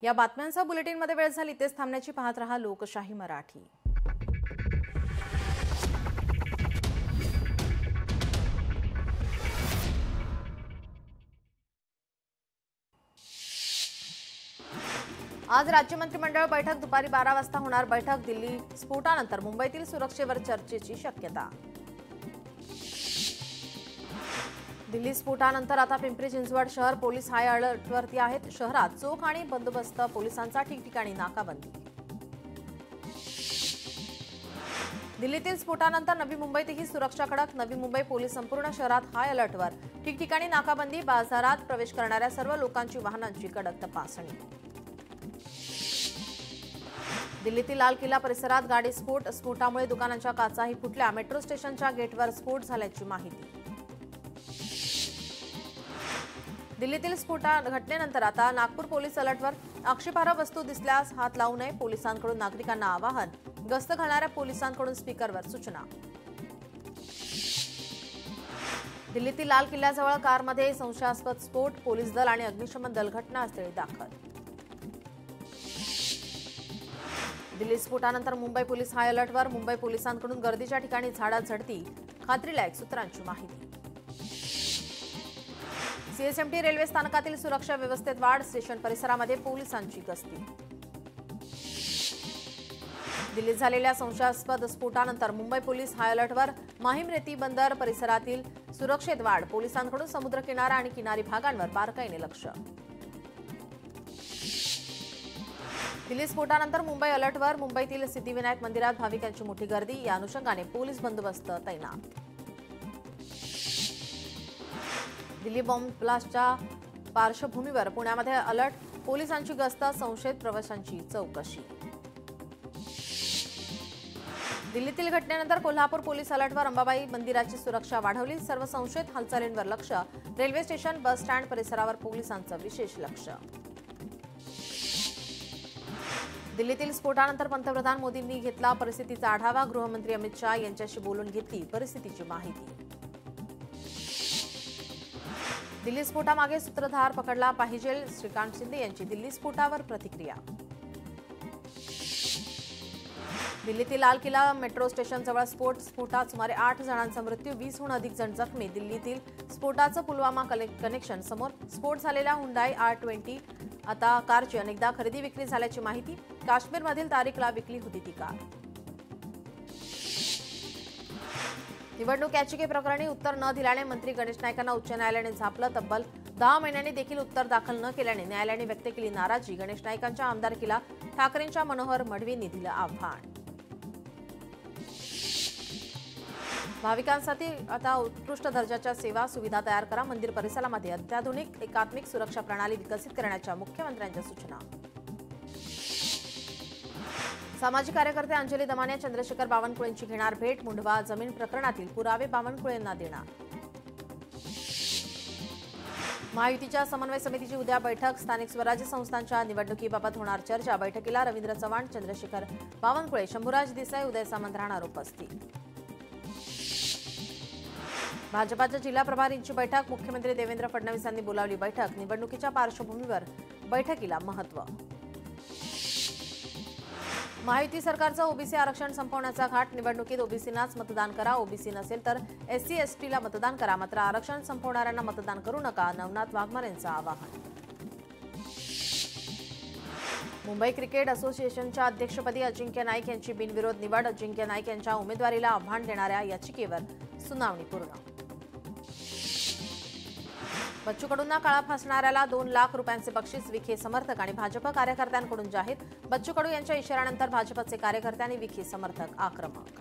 या बातम्यांचा बुलेटिनमध्ये वेळ झाली तेच थांबण्याची पाहत रहा लोकशाही मराठी। आज राज्य मंत्रिमंडळ बैठक दुपारी 12 वाजता होणार। बैठक दिल्ली स्फोटानंतर मुंबईतील सुरक्षेवर चर्चेची शक्यता। दिल्ली स्फोटानंतर आता पिंपरी चिंचवड शहर पोलीस हाय अलर्टवरती आहेत। शहरात चोख आणि बंदोबस्त पोलिसांचा ठिकठिकाणी नाकाबंदी। दिल्लीतील स्फोटानंतर नवी मुंबईतही सुरक्षा कडक। नवी मुंबई पोलीस संपूर्ण शहरात हाय अलर्टवर, ठिकठिकाणी नाकाबंदी। बाजारात प्रवेश करणाऱ्या सर्व लोकांची वाहनांची कडक तपासणी। दिल्लीतील लाल किल्ला परिसरात गाडी स्फोटामुळे दुकानांच्या काचाही फुटल्या। मेट्रो स्टेशनच्या गेटवर स्फोट झाल्याची माहिती। दिल्लीतील घटनेनंतर आता नागपूर पोलीस अलर्टवर। आक्षेपार्ह वस्तू दिसल्यास हात लावू नये, पोलिसांकडून नागरिकांना आवाहन। गस्त घालणाऱ्या पोलिसांकडून स्पीकरवर सूचना। दिल्लीतील लाल किल्ल्याजवळ कारमध्ये संशयास्पद स्फोट, पोलीस दल आणि अग्निशमन दल घटनास्थळी दाखल। दिल्ली स्फोटानंतर मुंबई पोलीस हाय अलर्टवर। मुंबई पोलिसांकडून गर्दीच्या ठिकाणी झाडाझडती, खात्रीलायक सूत्रांची माहिती। सीएसएमटी रेल्वे स्थानकातील सुरक्षा व्यवस्थेत वाढ, स्टेशन परिसरामध्ये पोलिसांची गस्ती। दिल्लीत झालेल्या संशयास्पद स्फोटानंतर मुंबई पोलीस हाय अलर्टवर। माहीम रेती बंदर परिसरातील सुरक्षेत वाढ, पोलिसांकडून समुद्र किनारा आणि किनारी भागांवर बारकाईने लक्ष। दिल्ली स्फोटानंतर मुंबई अलर्टवर। मुंबईतील सिद्धिविनायक मंदिरात भाविकांची मोठी गर्दी, या अनुषंगाने पोलीस बंदोबस्त तैनात। दिल्ली बॉम्ब ब्लास्टच्या पार्श्वभूमीवर पुण्यामध्ये अलर्ट, पोलिसांची गस्त, संशयित प्रवाशांची चौकशी। दिल्लीतील घटनेनंतर कोल्हापूर पोलीस अलर्टवर। अंबाबाई मंदिराची सुरक्षा वाढवली, सर्व संशयित हालचालींवर लक्ष। रेल्वे स्टेशन, बस स्टँड परिसरावर पोलिसांचं विशेष लक्ष। दिल्लीतील स्फोटानंतर पंतप्रधान मोदींनी घेतला परिस्थितीचा आढावा। गृहमंत्री अमित शाह यांच्याशी बोलून घेतली परिस्थितीची माहिती। दिल्ली स्फोटामागे सूत्रधार पकडला पाहिजे, श्रीकांत शिंदे यांची दिल्ली स्फोटावर प्रतिक्रिया। दिल्लीतील लाल किल्ला मेट्रो स्टेशनजवळ स्फोटात सुमारे 8 जणांचा मृत्यू, 20हून अधिक जण जखमी। दिल्लीतील स्फोटाचं पुलवामा कनेक्शन समोर। स्फोट झालेल्या हुंडाई R20 आता कारची अनेकदा खरेदी विक्री झाल्याची माहिती। काश्मीरमधील तारिकला विकली होती ती कार। निवडणूक याचिके प्रकरणी उत्तर न दिल्याने मंत्री गणेश नाईकांना उच्च न्यायालयाने झापलं। तब्बल 10 महिन्यांनी देखील उत्तर दाखल न केल्याने न्यायालयाने व्यक्त केली नाराजी। गणेश नाईकांच्या आमदारकीला ठाकरेंच्या मनोहर मढवींनी दिलं आव्हान। भाविकांसाठी आता उत्कृष्ट दर्जाच्या सेवा सुविधा तयार करा। मंदिर परिसरामध्ये अत्याधुनिक एकात्मिक सुरक्षा प्रणाली विकसित करण्याच्या मुख्यमंत्र्यांच्या सूचना। सामाजिक कार्यकर्ते अंजली दमाने चंद्रशेखर बावनकुळेंची घेणार भेट। मुंढवा जमीन प्रकरणातील पुरावे बावनकुळेंना देणार। महायुतीच्या समन्वय समितीची उद्या बैठक। स्थानिक स्वराज्य संस्थांच्या निवडणुकीबाबत होणार चर्चा। बैठकीला रवींद्र चव्हाण, चंद्रशेखर बावनकुळे, शंभूराज देसाई, उदय सामंत राहणार उपस्थित। भाजपाच्या जिल्हा प्रभारींची बैठक। मुख्यमंत्री देवेंद्र फडणवीसांनी बोलावली बैठक। निवडणुकीच्या पार्श्वभूमीवर बैठकीला महत्त्व। महायुती सरकारचं ओबीसी आरक्षण संपवण्याचा घाट। निवडणुकीत ओबीसींनाच मतदान करा, ओबीसी नसेल तर SC STला मतदान करा, मात्र आरक्षण संपवणाऱ्यांना मतदान करू नका, नवनाथ वाघमारेंचं आवाहन। मुंबई क्रिकेट असोसिएशनच्या अध्यक्षपदी अजिंक्य नाईक यांची बिनविरोध निवड। अजिंक्य नाईक यांच्या उमेदवारीला आव्हान देणाऱ्या याचिकेवर सुनावणी पूर्ण। बच्चू कडूंना काळा फासणाऱ्याला 2 लाख रुपयांचे बक्षीस। विखे समर्थक आणि भाजप कार्यकर्त्यांकडून जाहीर। बच्चू कडू यांच्या इशाऱ्यानंतर भाजपचे कार्यकर्ते आणि विखे समर्थक आक्रमक।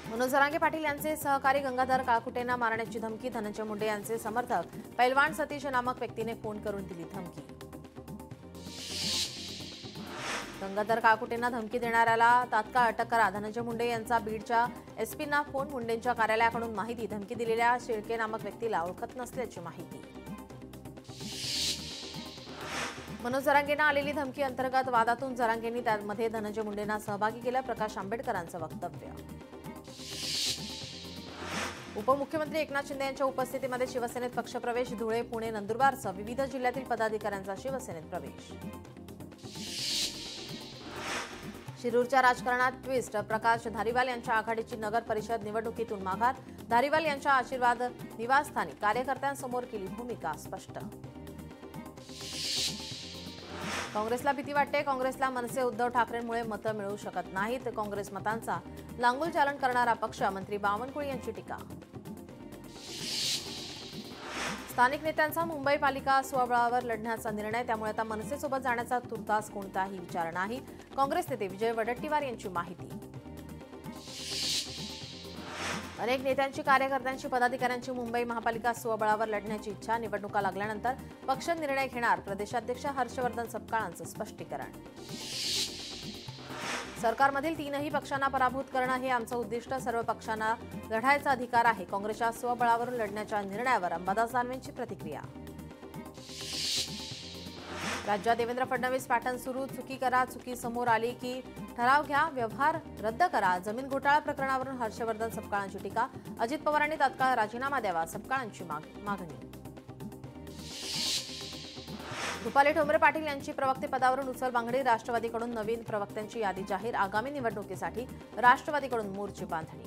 मनोज जरांगे पाटील यांचे सहकारी गंगाधर काळकुटेंना मारण्याची धमकी। धनंजय मुंडे यांचे समर्थक पैलवान सतीश नामक व्यक्तीने फोन करून दिली धमकी। गंगाधर काळकुटेंना धमकी देणाऱ्याला तात्काळ अटक करा। धनंजय मुंडे यांचा बीडच्या SPंना फोन। मुंडेंच्या कार्यालयाकडून माहिती। धमकी दिलेल्या शेळके नामक व्यक्तीला ओळखत नसल्याची माहिती। मनोज जरांगेंना आलेली धमकी अंतर्गत वादातून जरांगेंनी त्यामध्ये धनंजय मुंडेंना सहभागी केलं। प्रकाश आंबेडकरांचं वक्तव्य। उपमुख्यमंत्री एकनाथ शिंदे यांच्या उपस्थितीमध्ये शिवसेनेत पक्षप्रवेश. धुळे, पुणे, नंदुरबारसह विविध जिल्ह्यातील पदाधिकाऱ्यांचा शिवसेनेत प्रवेश. शिरूरच्या राजकारणात ट्विस्ट. प्रकाश धारीवाल यांच्या आघाडीची नगर परिषद निवडणुकीतून माघार. धारीवाल यांच्या आशीर्वाद निवासस्थानी कार्यकर्त्यांसमोर केली भूमिका स्पष्ट. काँग्रेसला भीती वाटते. काँग्रेसला मनसे उद्धव ठाकरेंमुळे मतं मिळू शकत नाहीत. काँग्रेस मतांचा लांगुल चालन करणारा पक्ष. मंत्री बावनकुळे यांची टीका. स्थानिक नेत्यांचा मुंबई पालिका स्वबळावर लढण्याचा निर्णय. त्यामुळे आता मनसेसोबत जाण्याचा तुर्तास कोणताही विचार नाही. काँग्रेस नेते विजय वडेट्टीवार यांची माहिती. अनेक नेत्यांची, कार्यकर्त्यांची, पदाधिकाऱ्यांची मुंबई महापालिका स्वबळावर लढण्याची इच्छा. निवडणुका लागल्यानंतर पक्ष निर्णय घेणार. प्रदेशाध्यक्ष हर्षवर्धन सपकाळांचं स्पष्टीकरण. सरकारमधील तीनही पक्षांना पराभूत करणं हे आमचं उद्दिष्ट. सर्व पक्षांना लढायचा अधिकार आहे. काँग्रेसच्या स्वबळावरून लढण्याच्या निर्णयावर अंबादास दानवेंची प्रतिक्रिया. राज्यात देवेंद्र फडणवीस पॅटर्न सुरू. चुकी करा, चुकी समोर आली की ठराव घ्या, व्यवहार रद्द करा. जमीन घोटाळा प्रकरणावरून हर्षवर्धन सपकाळांची टीका. अजित पवारांनी तात्काळ राजीनामा द्यावा, सपकाळांची मागणी. रुपाली ठोंबरे पाटील यांची प्रवक्तेपदावरून उचलबांगडी. राष्ट्रवादीकडून नवीन प्रवक्त्यांची यादी जाहीर. आगामी निवडणुकीसाठी राष्ट्रवादीकडून मोर्चे बांधणी.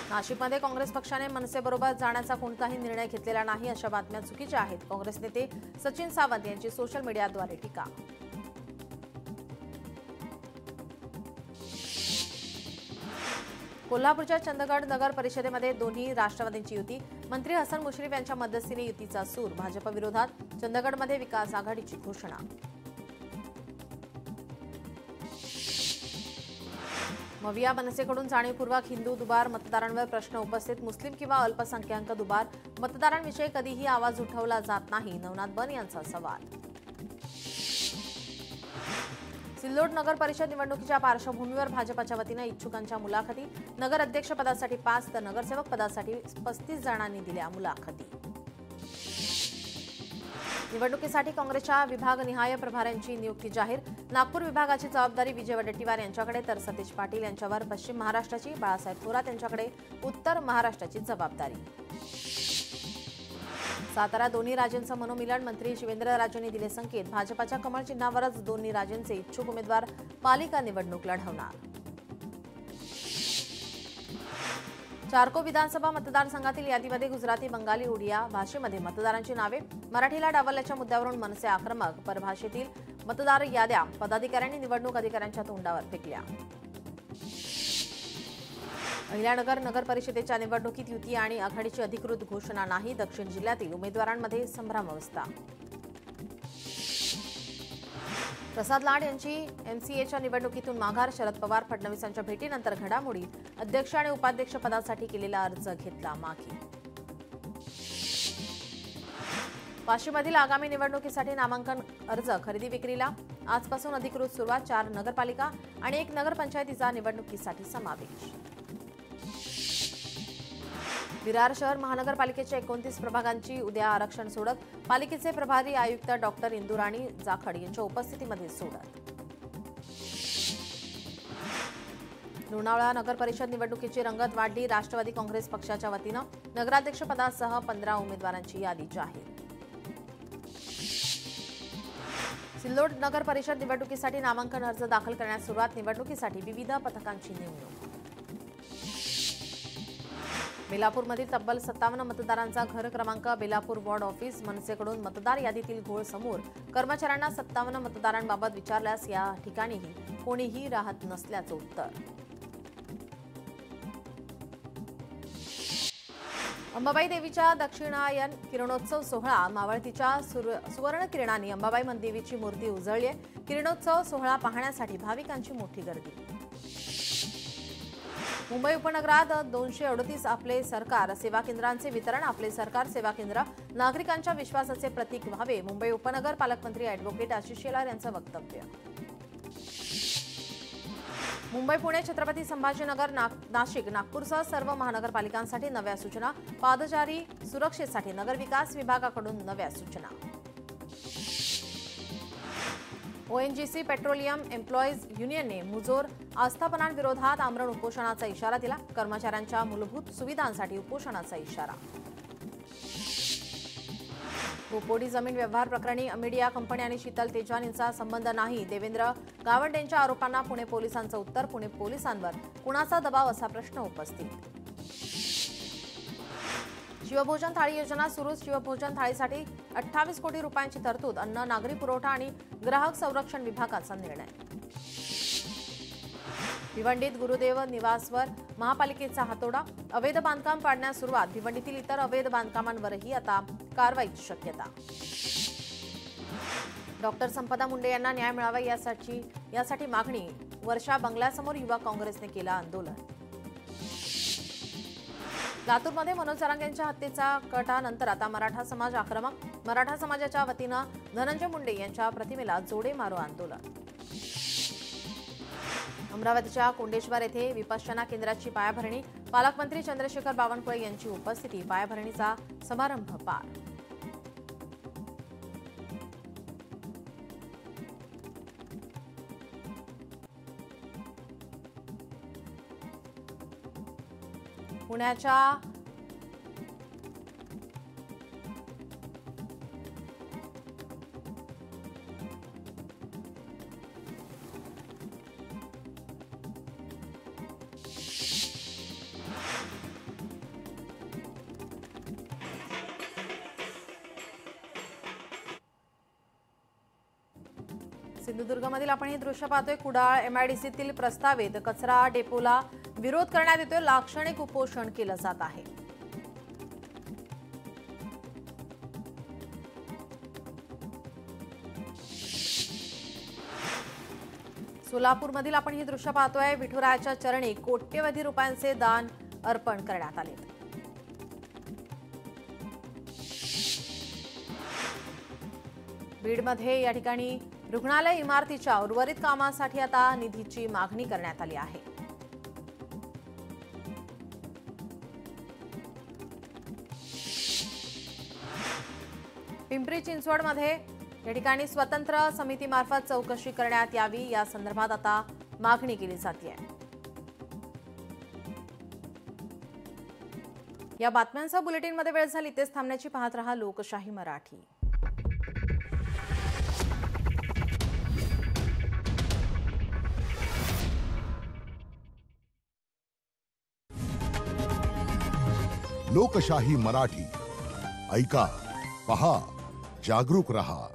नाशिकमध्ये काँग्रेस पक्षाने मनसेबरोबर जाण्याचा कोणताही निर्णय घेतलेला नाही अशा बातम्या चुकीच्या आहेत. काँग्रेस नेते सचिन सावंत यांची सोशल मीडियाद्वारे टीका. कोल्हापूरच्या चंदगड नगर परिषदेमध्ये दोन्ही राष्ट्रवादींची युती. मंत्री हसन मुश्रीफ यांच्या मध्यस्थीने युतीचा सूर. भाजप विरोधात चंदगडमध्ये विकास आघाडीची घोषणा. मविया मनसेकडून जाणीवपूर्वक हिंदू दुबार मतदारांवर प्रश्न उपस्थित. मुस्लिम किंवा अल्पसंख्याक दुबार मतदारांविषयी कधीही आवाज उठवला जात नाही. नवनाथ बन यांचा सवाल. सिल्लोड नगर परिषद निवडणुकीच्या पार्श्वभूमीवर भाजपच्या वतीनं इच्छुकांच्या मुलाखती. नगर अध्यक्षपदासाठी 5 तर नगरसेवक पदासाठी 35 जणांनी दिल्या मुलाखती. निवडणुकीसाठी काँग्रेसच्या विभागनिहाय प्रभाऱ्यांची नियुक्ती जाहीर. नागपूर विभागाची जबाबदारी विजय वडेट्टीवार यांच्याकडे तर सतीश पाटील यांच्यावर पश्चिम महाराष्ट्राची, बाळासाहेब थोरात यांच्याकडे उत्तर महाराष्ट्राची जबाबदारी. सातारा दोन्ही राजेंचं मनोमिलन. मंत्री शिवेंद्रराजेंनी दिले संकेत. भाजपच्या कमळ चिन्हावरच दोन्ही राजेंचे इच्छुक उमेदवार पालिका निवडणूक लढवणार. चारको विधानसभा मतदारसंघातील यादीमध्ये गुजराती, बंगाली, उडिया भाषेमध्ये मतदारांची नावे. मराठीला डावलल्याच्या मुद्द्यावरून मनसे आक्रमक. परभाषेतील मतदार याद्या पदाधिकाऱ्यांनी निवडणूक अधिकाऱ्यांच्या तोंडावर फेकल्या. अहिल्यानगर नगर परिषदेच्या निवडणुकीत युती आणि आघाडीची अधिकृत घोषणा नाही. दक्षिण जिल्ह्यातील उमेदवारांमध्ये संभ्रमावस्था. प्रसाद लाड यांची एमसीएच्या निवडणुकीतून माघार. शरद पवार फडणवीसांच्या भेटीनंतर घडामोडी. अध्यक्ष आणि उपाध्यक्ष पदासाठी केलेला अर्ज घेतला मागे. वाशीमधील आगामी निवडणुकीसाठी नामांकन अर्ज खरेदी विक्रीला. आजपासून अधिकृत सुरुवात. 4 नगरपालिका आणि 1 नगरपंचायतीचा निवडणुकीसाठी समावेश. विरार शहर महानगरपालिकेच्या 29 प्रभागांची उद्या आरक्षण सोडत. पालिकेचे प्रभारी आयुक्त डॉक्टर इंदुराणी जाखड यांच्या उपस्थितीमध्ये सोडत. लोणावळा नगर परिषद निवडणुकीची रंगत वाढली. राष्ट्रवादी काँग्रेस पक्षाच्या वतीनं नगराध्यक्षपदासह 15 उमेदवारांची यादी जाहीर. सिल्लोड नगर परिषद निवडणुकीसाठी नामांकन अर्ज दाखल करण्यास सुरुवात. निवडणुकीसाठी विविध पथकांची नेमणूक. बेलापूरमधील तब्बल 57 मतदारांचा घर क्रमांक. Belapur ward office. मनसेकडून मतदार यादीतील घोळ समोर. कर्मचाऱ्यांना 57 मतदारांबाबत विचारल्यास या ठिकाणीही कोणीही राहत नसल्याचं उत्तर. अंबाबाई देवीच्या दक्षिणायन किरणोत्सव सोहळा. मावळतीच्या सुवर्ण किरणांनी अंबाबाई देवीची मूर्ती उजळली. किरणोत्सव सोहळा पाहण्यासाठी भाविकांची मोठी गर्दी. मुंबई उपनगरात 238 आपले सरकार सेवा केंद्रांचे वितरण. आपले सरकार सेवा केंद्र नागरिकांच्या विश्वासाचे प्रतीक व्हावे. मुंबई उपनगर पालकमंत्री अॅडव्होकेट आशिष शेलार यांचं वक्तव्य. मुंबई, पुणे, छत्रपती संभाजीनगर, नाशिक, नागपूरसह सर्व महानगरपालिकांसाठी नव्या सूचना. पादचारी सुरक्षेसाठी नगरविकास विभागाकडून नव्या सूचना. ओएनजीसी पेट्रोलियम एम्प्लॉईज युनियनने मुजोर आस्थापनांविरोधात आमरण उपोषणाचा इशारा दिला. कर्मचाऱ्यांच्या मूलभूत सुविधांसाठी उपोषणाचा इशारा. बोपोडी जमीन व्यवहार प्रकरणी मीडिया कंपनी आणि शीतल तेजवान यांचा संबंध नाही. देवेंद्र गावंडेंच्या आरोपांना पुणे पोलिसांचं उत्तर. पुणे पोलिसांवर कुणाचा दबाव असा प्रश्न उपस्थित. शिवभोजन थाळी योजना सुरू. शिवभोजन थाळीसाठी 28 कोटी रुपयांची तरतूद. अन्न नागरी पुरवठा आणि ग्राहक संरक्षण विभागाचा निर्णय. भिवंडीत गुरुदेव निवासवर महापालिकेचा हातोडा. अवैध बांधकाम पाडण्यास सुरुवात. भिवंडीतील इतर अवैध बांधकामांवरही आता कारवाईची शक्यता. डॉक्टर संपदा मुंडे यांना न्याय मिळावा यासाठी मागणी. वर्षा बंगल्यासमोर युवा काँग्रेसने केलं आंदोलन. लातूरमध्ये मनोज जरांगेंच्या हत्येच्या कटानंतर आता मराठा समाज आक्रमक. मराठा समाजाच्या वतीनं धनंजय मुंडे यांच्या प्रतिमेला जोडे मारो आंदोलन. अमरावतीच्या कोंडेश्वर येथे विपश्यना केंद्राची पायाभरणी. पालकमंत्री चंद्रशेखर बावनकुळे यांची उपस्थिती. पायाभरणीचा समारंभ पार. पुण्याच्या सिंधुदुर्गमधील आपण हे दृश्य पाहतोय. कुडाळ एमआयडीसीतील प्रस्तावित कचरा डेपोला विरोध करण्यात येतोय. लाक्षणिक उपोषण केलं जात आहे. सोलापूरमधील आपण ही दृश्य पाहतोय. विठुरायाच्या चरणी कोट्यवधी रुपयांचे दान अर्पण करण्यात आले. बीडमध्ये या ठिकाणी रुग्णालय इमारतीच्या उर्वरित कामासाठी आता निधीची मागणी करण्यात आली आहे. पिंपरी चिंचवडमध्ये या ठिकाणी स्वतंत्र समितीमार्फत चौकशी करण्यात यावी या संदर्भात आता मागणी केली जाते. या बातम्यांसह बुलेटिनमध्ये वेळ झाली. तेच थांबण्याची. पाहत रहा लोकशाही मराठी. लोकशाही मराठी ऐका, पहा, जागरूक रहा.